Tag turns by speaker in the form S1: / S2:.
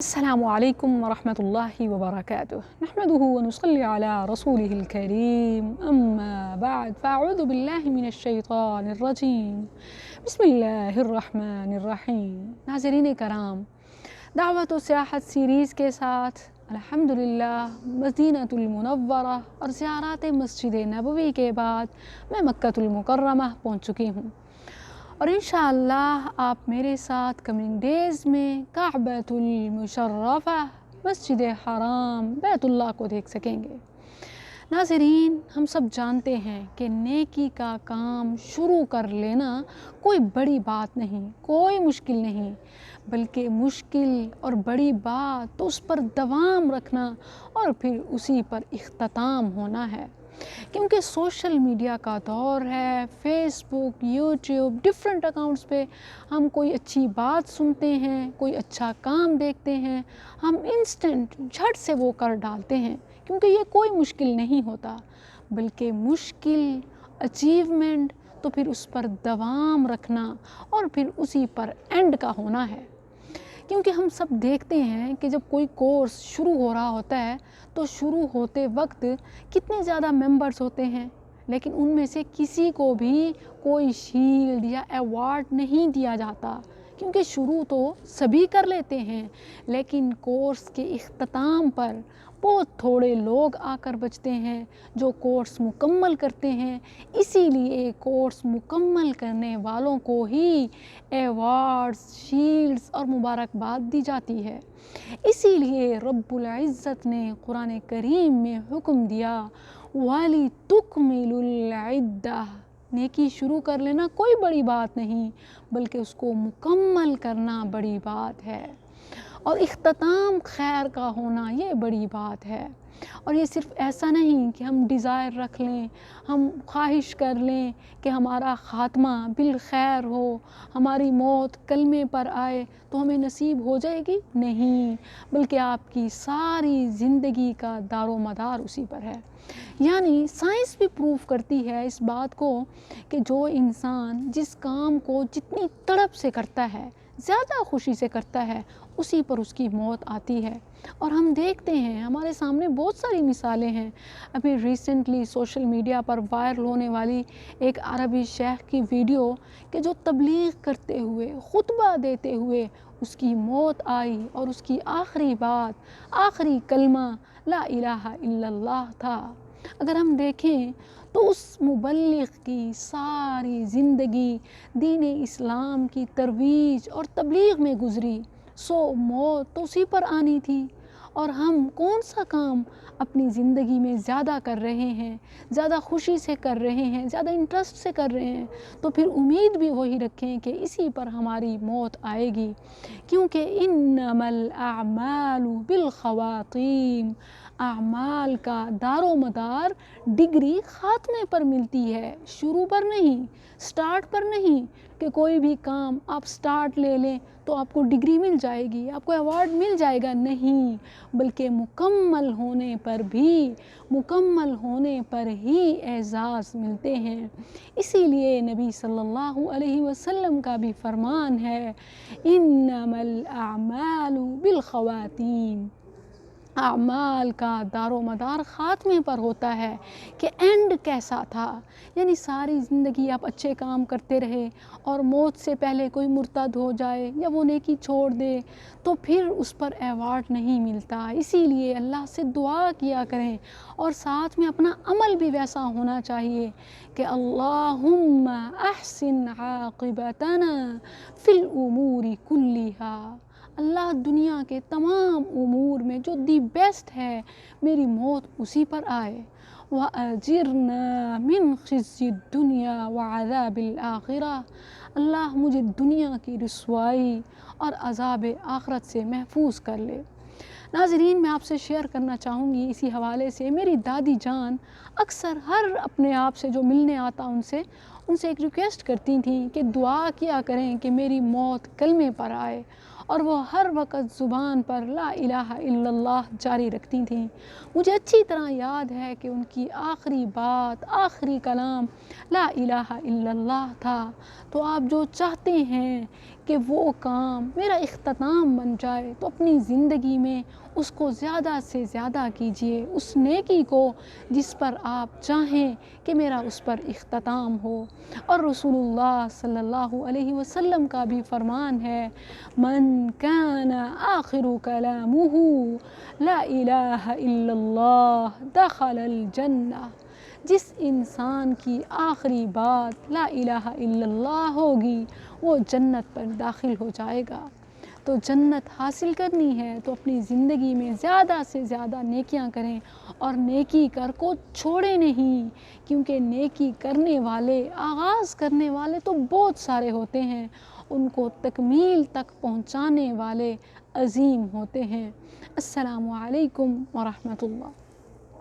S1: السلام عليكم ورحمة الله وبركاته. نحمده ونصلي على رسوله الكريم، أما بعد فأعوذ بالله من الشیطان الرجیم، بسم اللہ الرحمن الرحیم۔ ناظرین کرام، دعوت و سیاحت سیریز کے ساتھ الحمدللہ مدینۃ المنورہ اور زیارات مسجد نبوی کے بعد میں مکۃ المکرمہ پہنچ چکی ہوں، اور انشاءاللہ آپ میرے ساتھ کمنگ ڈیز میں کعبۃ المشرفہ مسجد حرام بیت اللہ کو دیکھ سکیں گے۔ ناظرین، ہم سب جانتے ہیں کہ نیکی کا کام شروع کر لینا کوئی بڑی بات نہیں، کوئی مشکل نہیں، بلکہ مشکل اور بڑی بات تو اس پر دوام رکھنا اور پھر اسی پر اختتام ہونا ہے، کیونکہ سوشل میڈیا کا دور ہے۔ فیس بک، یوٹیوب، ڈیفرنٹ اکاؤنٹس پہ ہم کوئی اچھی بات سنتے ہیں، کوئی اچھا کام دیکھتے ہیں، ہم انسٹنٹ جھٹ سے وہ کر ڈالتے ہیں، کیونکہ یہ کوئی مشکل نہیں ہوتا، بلکہ مشکل اچیومنٹ تو پھر اس پر دوام رکھنا اور پھر اسی پر اینڈ کا ہونا ہے۔ کیونکہ ہم سب دیکھتے ہیں کہ جب کوئی کورس شروع ہو رہا ہوتا ہے تو شروع ہوتے وقت کتنے زیادہ ممبرز ہوتے ہیں، لیکن ان میں سے کسی کو بھی کوئی شیلڈ یا ایوارڈ نہیں دیا جاتا، کیونکہ شروع تو سبھی کر لیتے ہیں، لیکن کورس کے اختتام پر بہت تھوڑے لوگ آ کر بچتے ہیں جو کورس مکمل کرتے ہیں۔ اسی لیے کورس مکمل کرنے والوں کو ہی ایوارڈز، شیلڈز اور مبارکباد دی جاتی ہے۔ اسی لیے رب العزت نے قرآن کریم میں حکم دیا وَلِتُكْمِلُوا الْعِدَّةَ، نیکی شروع کر لینا کوئی بڑی بات نہیں، بلکہ اس کو مکمل کرنا بڑی بات ہے، اور اختتام خیر کا ہونا یہ بڑی بات ہے۔ اور یہ صرف ایسا نہیں کہ ہم ڈیزائر رکھ لیں، ہم خواہش کر لیں کہ ہمارا خاتمہ بالخیر ہو، ہماری موت کلمے پر آئے تو ہمیں نصیب ہو جائے گی، نہیں، بلکہ آپ کی ساری زندگی کا دار و مدار اسی پر ہے۔ یعنی سائنس بھی پروف کرتی ہے اس بات کو کہ جو انسان جس کام کو جتنی تڑپ سے کرتا ہے، زیادہ خوشی سے کرتا ہے، اسی پر اس کی موت آتی ہے۔ اور ہم دیکھتے ہیں، ہمارے سامنے بہت ساری مثالیں ہیں۔ ابھی ریسنٹلی سوشل میڈیا پر وائرل ہونے والی ایک عربی شیخ کی ویڈیو کہ جو تبلیغ کرتے ہوئے، خطبہ دیتے ہوئے اس کی موت آئی، اور اس کی آخری بات، آخری کلمہ لا الہ الا اللہ تھا۔ اگر ہم دیکھیں تو اس مبلغ کی ساری زندگی دین اسلام کی ترویج اور تبلیغ میں گزری، سو موت تو اسی پر آنی تھی۔ اور ہم کون سا کام اپنی زندگی میں زیادہ کر رہے ہیں، زیادہ خوشی سے کر رہے ہیں، زیادہ انٹرسٹ سے کر رہے ہیں، تو پھر امید بھی وہی رکھیں کہ اسی پر ہماری موت آئے گی، کیونکہ انما الاعمال بالخواتیم، اعمال کا دار و مدار ڈگری خاتمے پر ملتی ہے، شروع پر نہیں، سٹارٹ پر نہیں، کہ کوئی بھی کام آپ سٹارٹ لے لیں تو آپ کو ڈگری مل جائے گی، آپ کو ایوارڈ مل جائے گا، نہیں، بلکہ مکمل ہونے پر بھی، مکمل ہونے پر ہی اعزاز ملتے ہیں۔ اسی لیے نبی صلی اللہ علیہ وسلم کا بھی فرمان ہے انما الاعمال بالخواتیم، اعمال کا دار و مدار خاتمے پر ہوتا ہے کہ اینڈ کیسا تھا۔ یعنی ساری زندگی آپ اچھے کام کرتے رہے اور موت سے پہلے کوئی مرتد ہو جائے یا وہ نیکی چھوڑ دے تو پھر اس پر ایوارڈ نہیں ملتا۔ اسی لیے اللہ سے دعا کیا کریں، اور ساتھ میں اپنا عمل بھی ویسا ہونا چاہیے کہ اللہم احسن عاقبتنا فی الامور کلیہا، اللہ دنیا کے تمام امور میں جو دی بیسٹ ہے، میری موت اسی پر آئے۔ وَأَجِرْنَا مِنْ خِزْيِ الدُّنْيَا وَعَذَابِ الْآخِرَةِ، اللہ مجھے دنیا کی رسوائی اور عذاب آخرت سے محفوظ کر لے۔ ناظرین، میں آپ سے شیئر کرنا چاہوں گی اسی حوالے سے، میری دادی جان اکثر ہر اپنے آپ سے جو ملنے آتا ان سے ایک ریکویسٹ کرتی تھیں کہ دعا کیا کریں کہ میری موت کلمے پر آئے، اور وہ ہر وقت زبان پر لا الہ الا اللہ جاری رکھتی تھیں۔ مجھے اچھی طرح یاد ہے کہ ان کی آخری بات، آخری کلام لا الہ الا اللہ تھا۔ تو آپ جو چاہتے ہیں کہ وہ کام میرا اختتام بن جائے تو اپنی زندگی میں اس کو زیادہ سے زیادہ کیجئے، اس نیکی کو جس پر آپ چاہیں کہ میرا اس پر اختتام ہو۔ اور رسول اللہ صلی اللہ علیہ وسلم کا بھی فرمان ہے، من کان آخر کلامہ لا الہ الا اللہ دخل الجنہ، جس انسان کی آخری بات لا الہ الا اللہ ہوگی وہ جنت پر داخل ہو جائے گا۔ تو جنت حاصل کرنی ہے تو اپنی زندگی میں زیادہ سے زیادہ نیکیاں کریں، اور نیکی کر کو چھوڑیں نہیں، کیونکہ نیکی کرنے والے، آغاز کرنے والے تو بہت سارے ہوتے ہیں، ان کو تکمیل تک پہنچانے والے عظیم ہوتے ہیں۔ السلام علیکم ورحمۃ اللہ۔